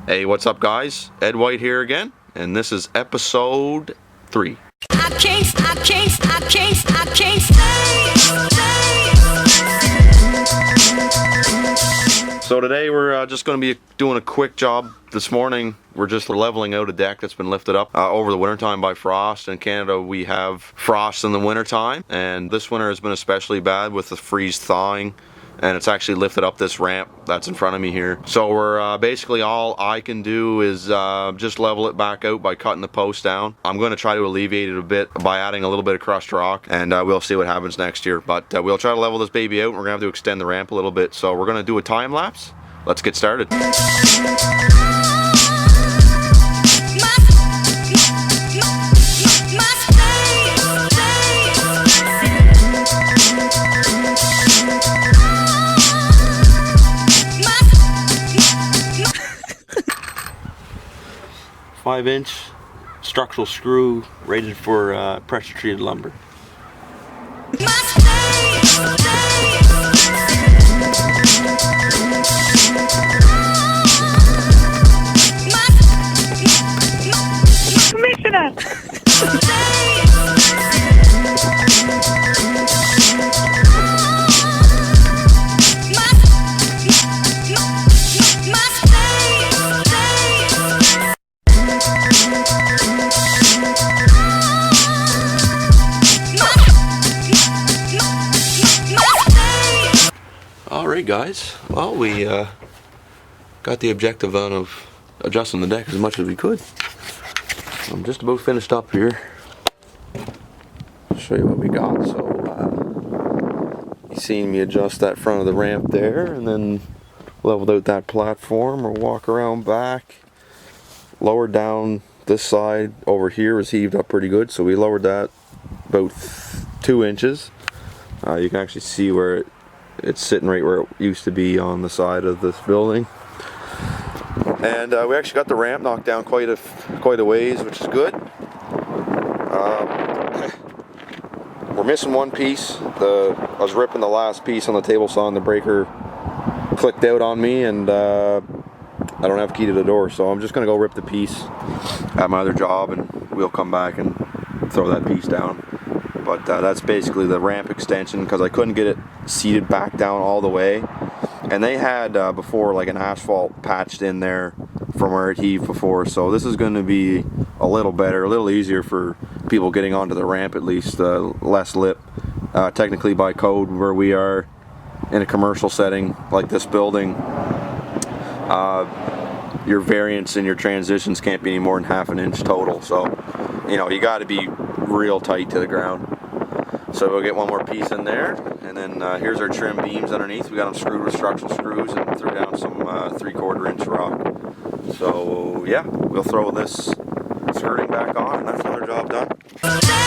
Hey, what's up guys? E.D.White here again, and this is episode 3. So today we're just going to be doing a quick job. This morning we're just leveling out a deck that's been lifted up over the wintertime by frost. In Canada we have frost in the wintertime, and this winter has been especially bad with the freeze thawing, and it's actually lifted up this ramp that's in front of me here. So we're basically, all I can do is just level it back out by cutting the post down. I'm going to try to alleviate it a bit by adding a little bit of crushed rock, and we'll see what happens next year. But we'll try to level this baby out, and we're going to have to extend the ramp a little bit. So we're going to do a time lapse. Let's get started. 5-inch structural screw rated for pressure treated lumber. Commissioner! Alright guys, well we got the objective on of adjusting the deck as much as we could. I'm just about finished up here. I'll show you what we got. So you seen me adjust that front of the ramp there, and then leveled out that platform. We'll walk around back, lowered down this side over here is heaved up pretty good, so we lowered that about 2 inches. You can actually see where it's sitting right where it used to be on the side of this building. And we actually got the ramp knocked down quite a ways, which is good. We're missing one piece. I was ripping the last piece on the table saw, and the breaker clicked out on me, and I don't have a key to the door, so I'm just going to go rip the piece at my other job, and we'll come back and throw that piece down. But that's basically the ramp extension, because I couldn't get it seated back down all the way. And they had before like an asphalt patched in there from where it heaved before, so this is going to be a little better, a little easier for people getting onto the ramp, at least less lip. Technically by code, where we are in a commercial setting like this building, your variance and your transitions can't be any more than ½ inch total, so you know you got to be real tight to the ground. So we'll get one more piece in there, and then here's our trim beams underneath. We got them screwed with structural screws and threw down some 3/4 inch rock. So yeah, we'll throw this skirting back on, and that's another job done.